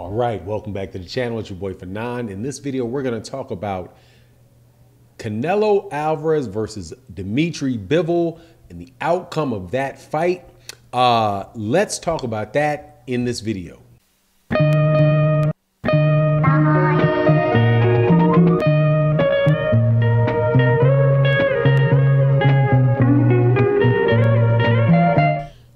All right, welcome back to the channel. It's your boy Fanon. In this video, we're going to talk about Canelo Alvarez versus Dmitry Bivol and the outcome of that fight. Let's talk about that in this video.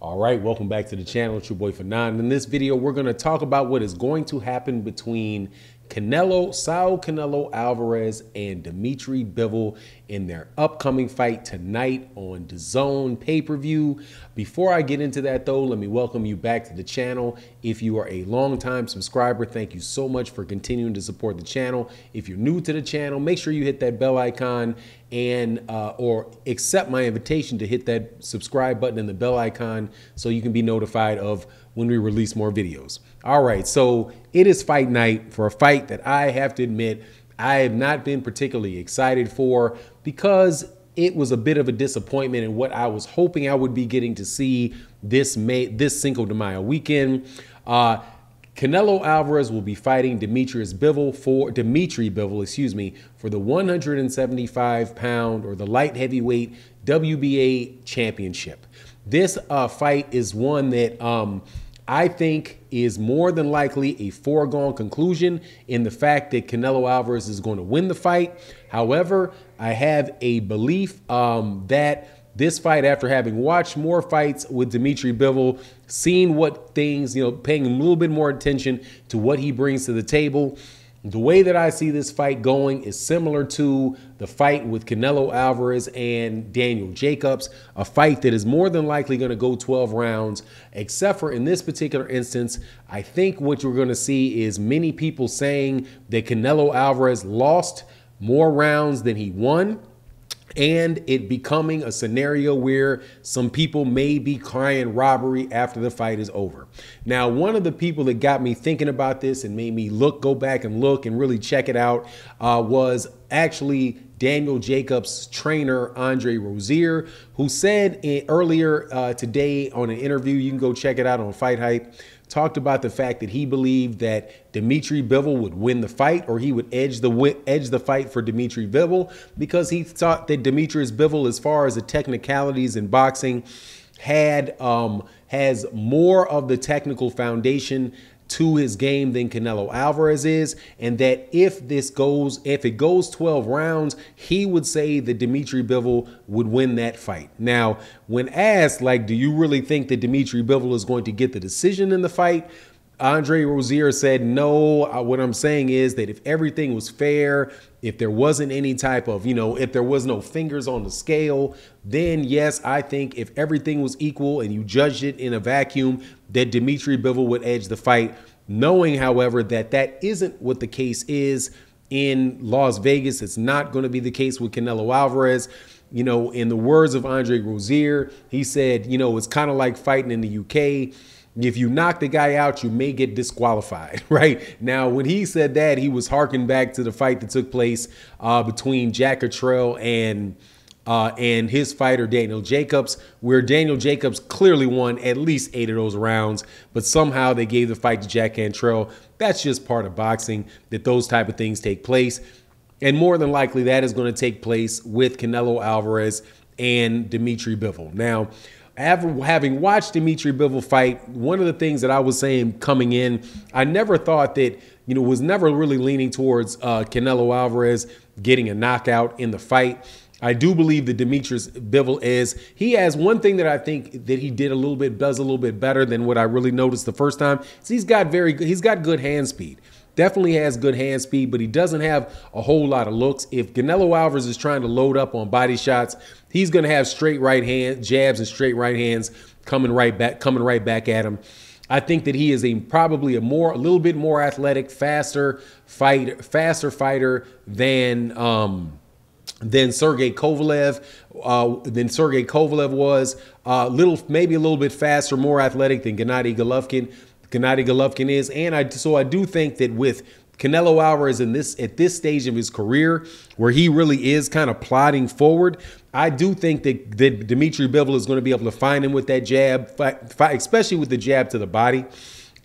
All right, welcome back to the channel. It's your boy Fanon. In this video, we're going to talk about what is going to happen between Saul Canelo Alvarez and Dmitry Bivol in their upcoming fight tonight on DAZN pay-per-view. Before I get into that though, let me welcome you back to the channel. If you are a longtime subscriber, thank you so much for continuing to support the channel. If you're new to the channel, make sure you hit that bell icon and or accept my invitation to hit that subscribe button and the bell icon so you can be notified of when we release more videos. All right, so it is fight night for a fight that I have to admit I have not been particularly excited for because it was a bit of a disappointment in what I was hoping I would be getting to see this Cinco de Mayo weekend. Canelo Alvarez will be fighting Dmitry Bivol, for the 175-pound or the light heavyweight WBA championship. This fight is one that I think is more than likely a foregone conclusion in the fact that Canelo Alvarez is going to win the fight. However, I have a belief that this fight, after having watched more fights with Dmitry Bivol, seeing what things, paying a little bit more attention to what he brings to the table, the way that I see this fight going is similar to the fight with Canelo Alvarez and Daniel Jacobs, a fight that is more than likely going to go 12 rounds, except for in this particular instance, I think what you're going to see is many people saying that Canelo Alvarez lost more rounds than he won, and it becoming a scenario where some people may be crying robbery after the fight is over. Now, one of the people that got me thinking about this and made me go back and look and really check it out was actually Daniel Jacobs' trainer, Rozier, who said earlier today on an interview, you can go check it out on Fight Hype, talked about the fact that he believed that Dmitry Bivol would win the fight, or he would edge the fight for Dmitry Bivol, because he thought that Dmitry Bivol, as far as the technicalities in boxing, has more of the technical foundation to his game than Canelo Alvarez is, and that if it goes 12 rounds, he would say that Dmitry Bivol would win that fight. Now, when asked, do you really think that Dmitry Bivol is going to get the decision in the fight? Rozier said, no, what I'm saying is that if everything was fair, if there wasn't any type of, if there was no fingers on the scale, then yes, I think if everything was equal and you judged it in a vacuum, that Dmitry Bivol would edge the fight, knowing, however, that that isn't what the case is in Las Vegas. It's not going to be the case with Canelo Alvarez. In the words of Rozier, he said, it's kind of like fighting in the UK. If you knock the guy out, you may get disqualified, right? Now, when he said that, he was harking back to the fight that took place between Jack Cantrell and his fighter Daniel Jacobs, where Daniel Jacobs clearly won at least 8 of those rounds, but somehow they gave the fight to Jack Cantrell. That's just part of boxing, that those type of things take place. And more than likely, that is going to take place with Canelo Alvarez and Dmitry Bivol. Now, having watched Dmitry Bivol fight, one of the things that I was saying coming in, I never thought that, was never really leaning towards Canelo Alvarez getting a knockout in the fight. I do believe that Dmitry Bivol he has one thing that I think that he does a little bit better than what I really noticed the first time. So he's got good hand speed. Definitely has good hand speed, but he doesn't have a whole lot of looks. If Canelo Alvarez is trying to load up on body shots, he's going to have straight right hand jabs and straight right hands coming right back at him. I think that he is probably a little bit more athletic, faster fighter than Sergey Kovalev. Was maybe a little bit faster, more athletic than Gennady Golovkin is, and I do think that with Canelo Alvarez at this stage of his career, where he really is kind of plodding forward, I do think that Dmitry Bivol is going to be able to find him with that jab, especially with the jab to the body.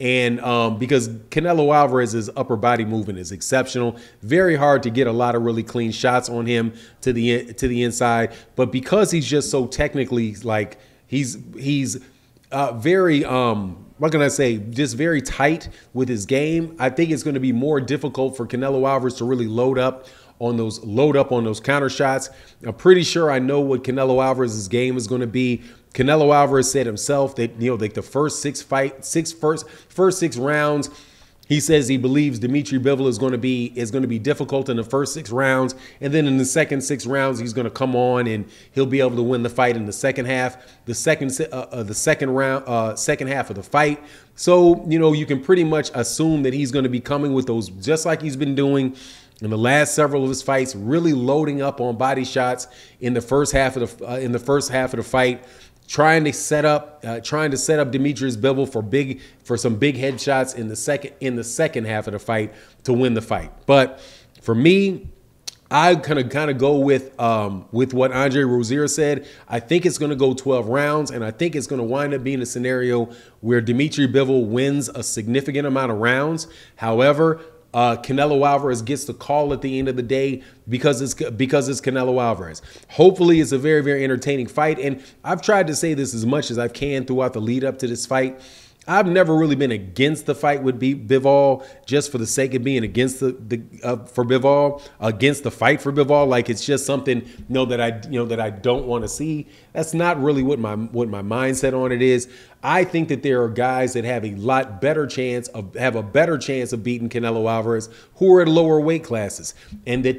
And because Canelo Alvarez's upper body movement is exceptional, very hard to get a lot of really clean shots on him to the inside. But because he's just so technically, like, he's very what can I say, just very tight with his game, I think it's going to be more difficult for Canelo Alvarez to really load up on those counter shots. I'm pretty sure I know what Canelo Alvarez's game is going to be. Canelo Alvarez said himself that, like the first six rounds, he says he believes Dmitry Bivol is going to be difficult in the first 6 rounds, and then in the second 6 rounds he's going to come on and he'll be able to win the fight in the second half, second half of the fight. So, you can pretty much assume that he's going to be coming with those, just like he's been doing in the last several of his fights, really loading up on body shots in the first half of the fight, trying to set up Dmitry Bivol for some big headshots in the second half of the fight to win the fight. But for me, I kind of go with what Andre Rozier said. I think it's going to go 12 rounds, and I think it's going to wind up being a scenario where Dmitry Bivol wins a significant amount of rounds. However, Canelo Alvarez gets the call at the end of the day because it's Canelo Alvarez. Hopefully it's a very, very entertaining fight. And I've tried to say this as much as I can throughout the lead up to this fight. I've never really been against the fight with Bivol just for the sake of being against for Bivol, against the fight for Bivol. Like, it's just something that I don't want to see. That's not really what my mindset on it is. I think that there are guys that have a better chance of beating Canelo Alvarez who are at lower weight classes, and that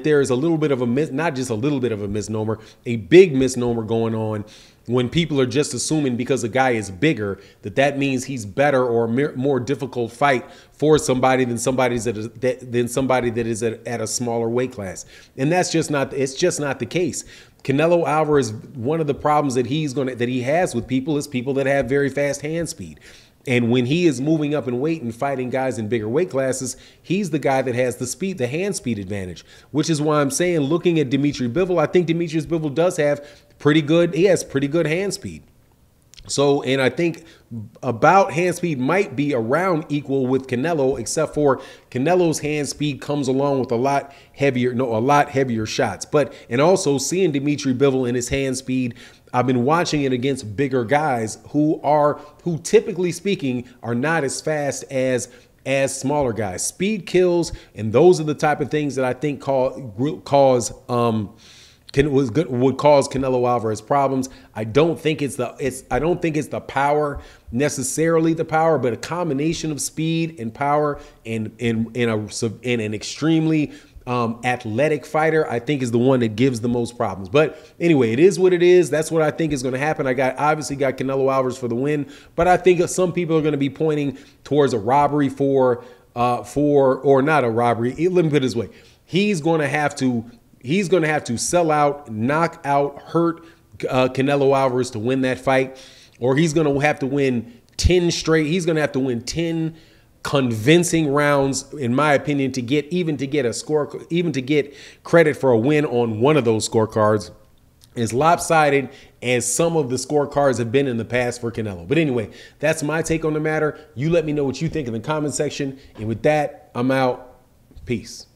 there is a little bit of not just a little bit of a misnomer, a big misnomer going on when people are just assuming because a guy is bigger that means he's better or more difficult fight for somebody than somebody that is at a smaller weight class. And it's just not the case. Canelo Alvarez, one of the problems that he has with people is people that have very fast hand speed. And when he is moving up in weight and fighting guys in bigger weight classes, he's the guy that has the hand speed advantage, which is why I'm saying, looking at Dmitry Bivol, I think Dmitry Bivol does have pretty good hand speed. So, and I think about hand speed might be around equal with Canelo, except for Canelo's hand speed comes along with a lot heavier shots. And also seeing Dmitry Bivol in his hand speed, I've been watching it against bigger guys who typically speaking are not as fast as smaller guys. Speed kills, and those are the type of things that I think would cause Canelo Alvarez problems. I don't think it's the power, necessarily the power, but a combination of speed and power and an extremely athletic fighter, I think, is the one that gives the most problems. But anyway, it is what it is. That's what I think is going to happen. Obviously got Canelo Alvarez for the win, but I think some people are going to be pointing towards a robbery or not a robbery. Let me put it this way: he's going to have to sell out, knock out, hurt Canelo Alvarez to win that fight, or he's going to have to win 10 straight. He's going to have to win 10 convincing rounds, in my opinion, to get credit for a win on one of those scorecards. As lopsided as some of the scorecards have been in the past for Canelo. But anyway, that's my take on the matter. You let me know what you think in the comment section. And with that, I'm out. Peace.